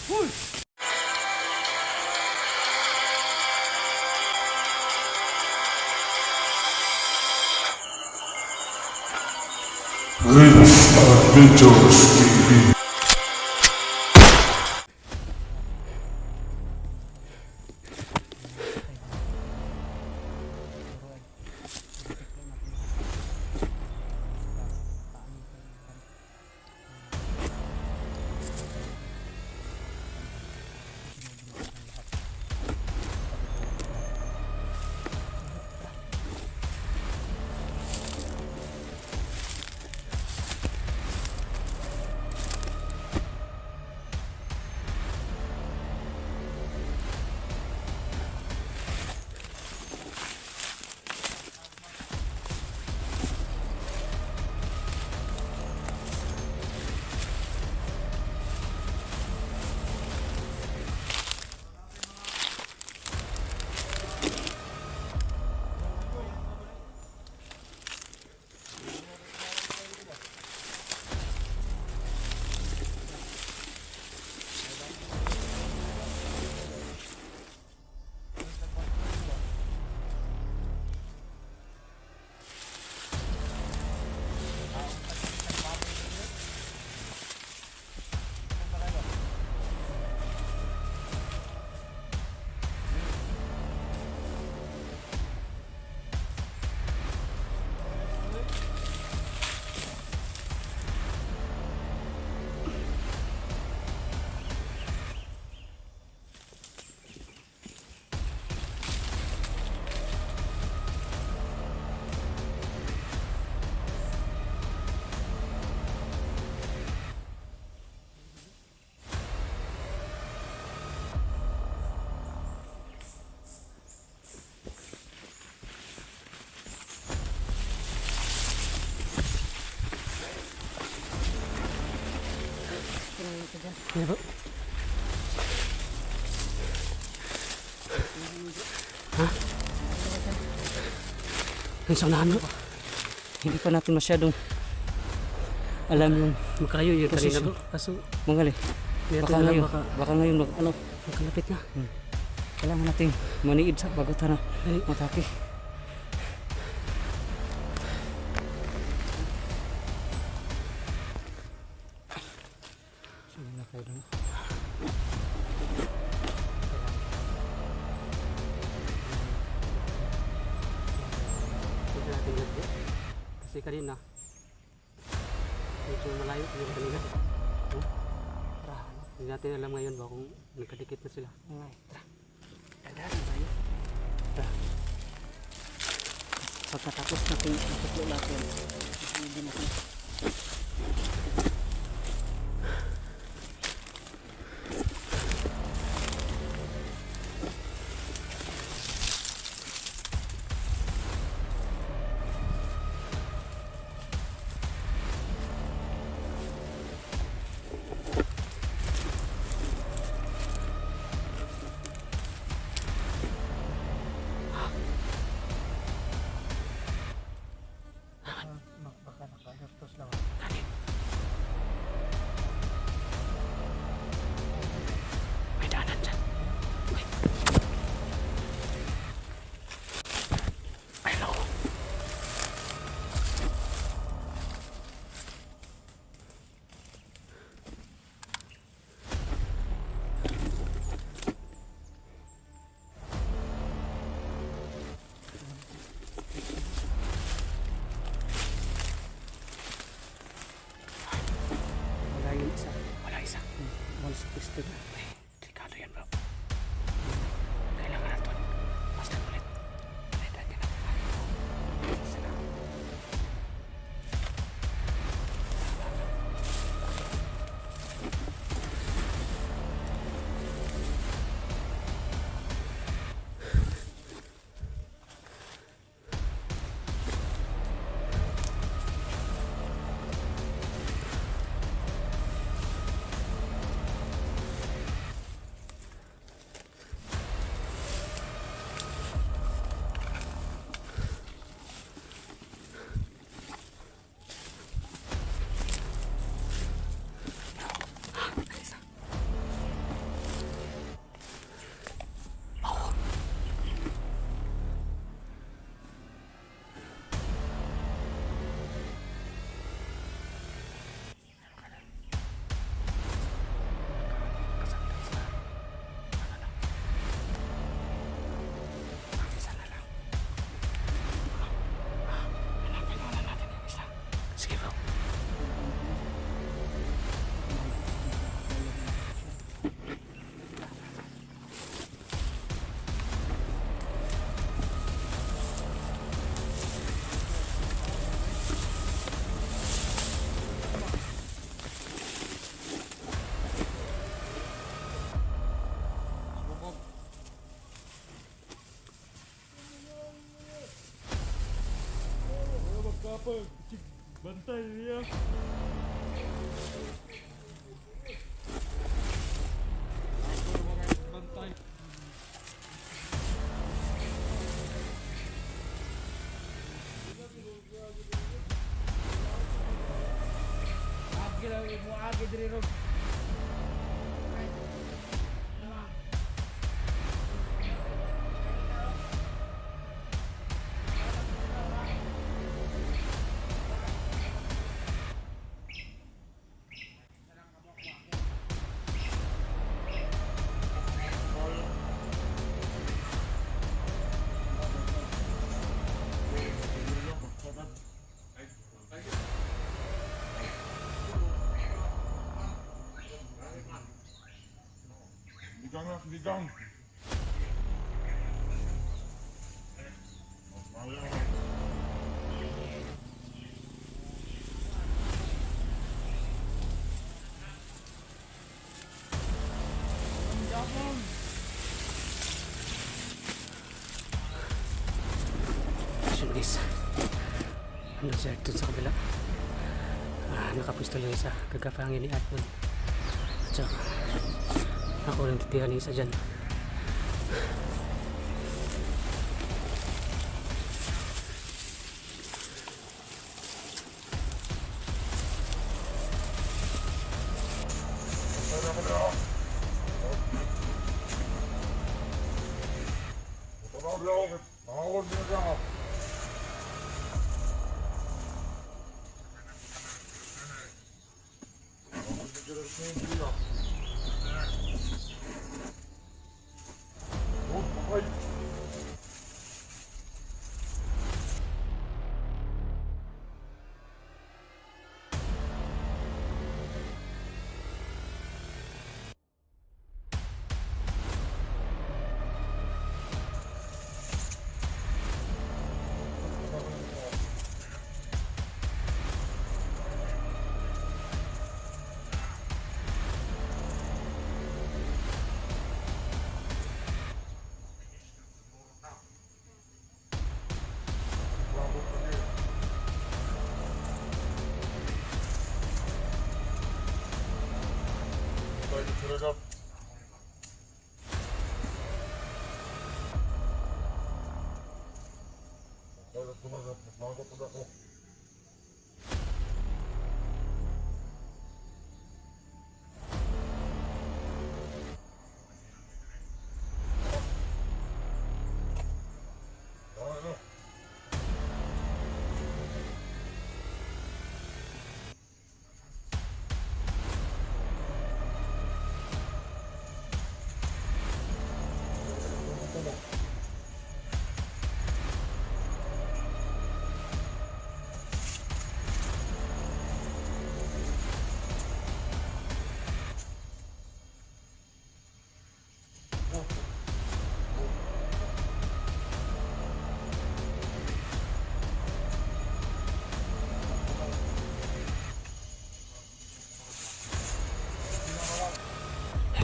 This Adventures TV. Iya, Bu. Hah? Ang saunahan, Bu. Hindi pa natin masyadong alam yung Makayo yun kanina posisyon. to. Kaso, Mangali. hindi Baka natin alam ngayon, baka baka ngayon makalapit na. kailangan natin maniid sa bago tayo Dali. matake. Sige na kayo doon. Tignan natin yun. Kasi kanina, medyo malayo yung kanina. Hindi natin alam ngayon ba kung nagkadikit na sila. Alright. Dadaan tayo. Pagkatapos natin itutulo natin, hindi natin. May daanan dyan. Hello. Wala yung isa. Wala isa. Wala sa pistol. Delikado yan, bro. Kailangan natin. Basta ulit. Dahil natin. Sana. Bantay niya. Bantay. Agi lang mo agi diri ro. Ligang na, ligang. So guys, ano siya dun sa kabila. Nakapusto lang isa, kagapangin ni Atman. At saka, ako lang titira ni isa dyan.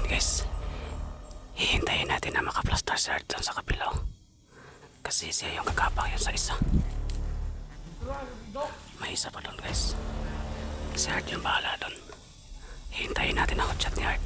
Guys, hihintayin natin na maka-plaster si Art sa kapilo kasi siya yung kakapang yun sa isa. May isa pa doon guys, si Art yung bahala doon. Hihintayin natin ang chat ni Art.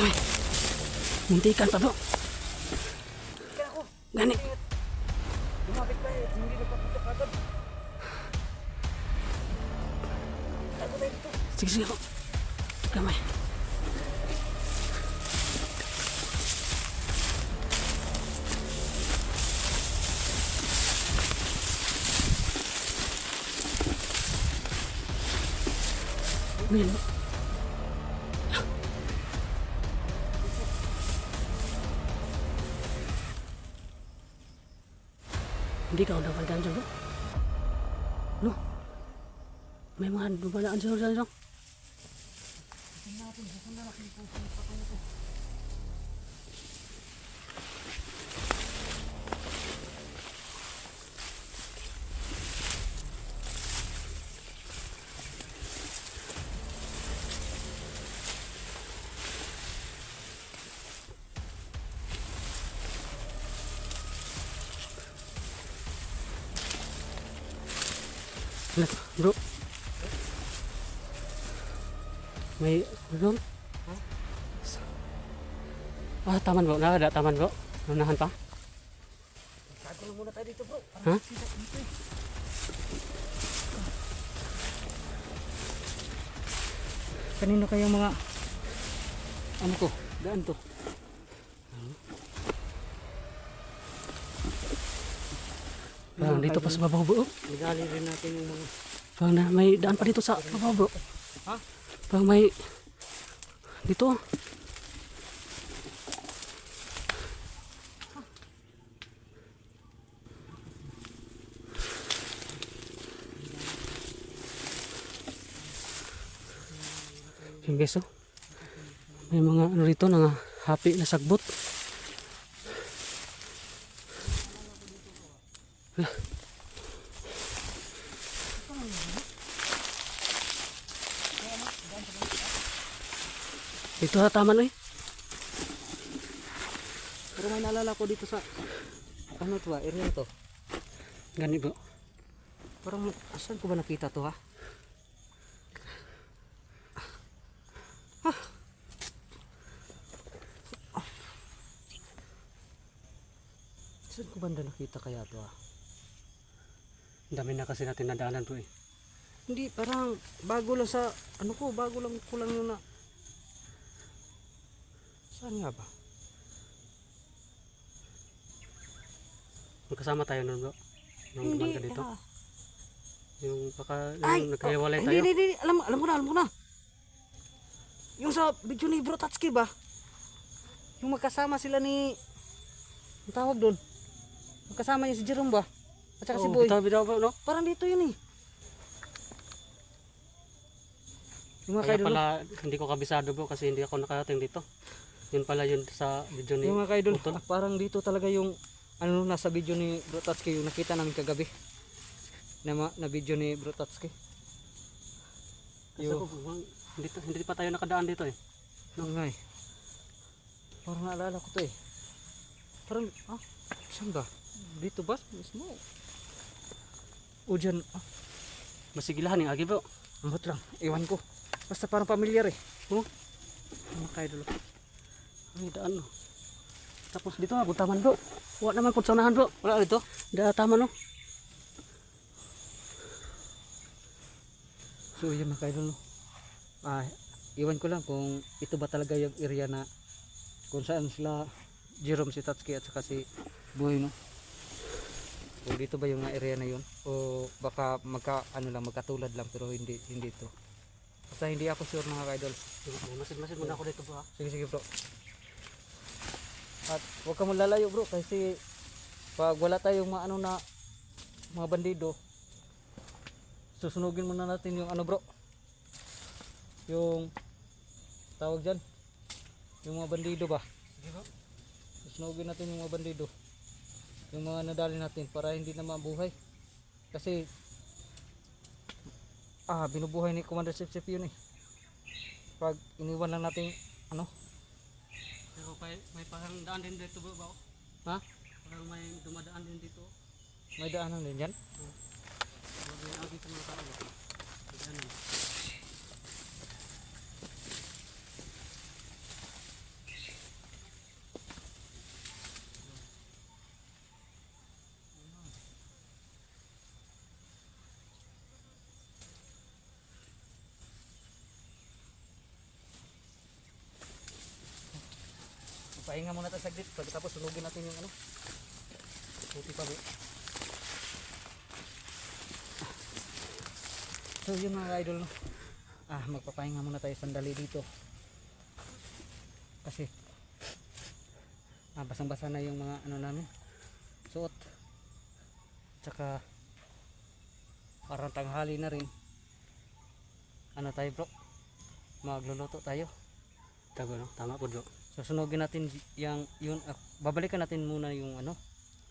Ay, muntikan pa bro. Gani. Lumapit pa eh, hindi na papunta kagad. Sige, sige. Kamay. Milo. Hindi ka udah pandaan dyan, bro. No? May mga dumadaan dyan, dyan. Bro. May ano? Taman bro. Ada taman bro. Unahan pa. Tago muna tayo dito, bro. Ha? Kanino kayang mga ano ko? Daan to. Parang dito pa sa babaw bro. Igali rin natin yung mga Parang na, may daan pa dito sa babaw bro. Ha? Parang may dito. Yung guys oh. May mga ano rito na happy na sagbot. Dito na taman eh. Pero may naalala ko dito sa ano to, area to. Gani bro. Parang asan ko ba nakita to, ha? Saan ko banda nakita kaya to, ha? Ang dami na kasi natin nadaanan bro eh. Hindi, parang bago lang sa ano ko, bago lang ko lang yun na. Saan nga ba? Magkasama tayo nun bro. Nung dumaan ka dito. ah. Yung Ay, nagkahiwalay tayo. hindi. Alam ko na. Yung sa video ni Bro Tatsuki ba? Yung magkasama sila ni, ang tawag doon. Magkasama niya si Jerome ba? At saka si Boy. Bitaw bro no? Parang dito yun eh. Yung mga Kaya kaidol. pala hindi ko kabisado bro kasi hindi ako nakarating dito. Yun pala yun sa video ni Yung mga kaidol. Utol. Parang dito talaga yung ano nasa video ni Bro Tatsuki yung nakita namin kagabi. Na video ni Bro Tatsuki. Kasi ako, hindi pa tayo nakadaan dito eh. Nung nga eh. Parang naalala ko to eh. Parang, saan ba? Dito ba? Mismo. O dyan, Masigilahan yung agi bro. ambot lang. Iwan ko. Basta parang familiar eh. Oh, Mga kaidol. may daan no. Tapos dito ako taman bro. Wala naman kung saunahan bro. Wala dito? Da taman no. So yun mga kaidol. Iwan ko lang kung ito ba talaga yung area na kung saan sila Jerome, si Tatsuki at saka si Boy, no? Kung dito ba yung area na yun o baka magkatulad lang pero hindi ito. Basta hindi ako sure mga kaidol. Masid muna ako dito bro ha. Sige bro. At huwag ka mong lalayo bro kasi pag wala tayong mga bandido, susunugin muna natin yung ano bro, yung tawag dyan, yung mga bandido ba. Sige bro. Susunugin natin yung mga bandido, yung mga nadali natin para hindi na mabuhay kasi binubuhay ni Commander Sip yun eh pag iniwan lang natin ano. Pero may parang daan din dito bro ba? Ha? Parang may dumadaan din dito. May daanan din yan. May agi sa mga tao. Daanan. Pahinga muna tayo saglit. Pagkatapos sunugin natin yung ano. Puti pa bro. So yun mga idol no. Magpapahinga muna tayo sandali dito. Kasi basang-basa na yung mga ano namin. Suot. Tsaka parang tanghali na rin. Ano tayo bro? Magluluto tayo. Tago no? Tama po bro. Susunugin natin yun, babalikan natin muna yung ano,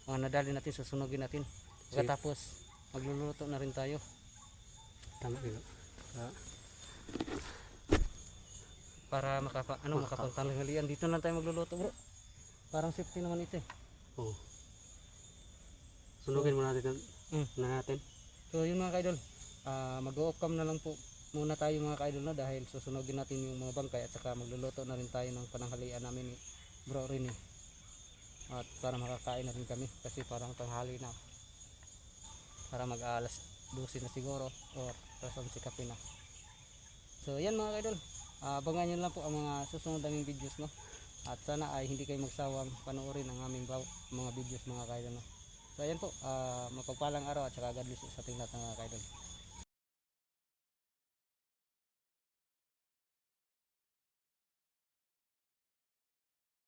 mga nadali natin, susunugin natin. Sige. Tapos magluluto na rin tayo. Tama bro. Para makapagtanghalian. Dito lang tayo magluluto bro. Parang safety naman ito eh. Oo. Sunugin muna natin. natin. So yun mga kaidol, mag-o-off cam na lang po muna tayo mga kaidol na dahil susunugin natin yung mga bangkay at saka magluluto na rin tayo ng pananghalian namin ni Bro Rini. At para makakain na rin kami kasi parang tanghali na. Para mag-alas 12 na siguro o alas 11 kape na. So yan mga kaidol, abangan nyo lang po ang mga susunod naming videos no. At sana ay hindi kayo magsawang panoorin ang aming mga videos mga kaidol no. So ayan po, mapagpalang araw at saka God bless sa ating lahat mga kaidol.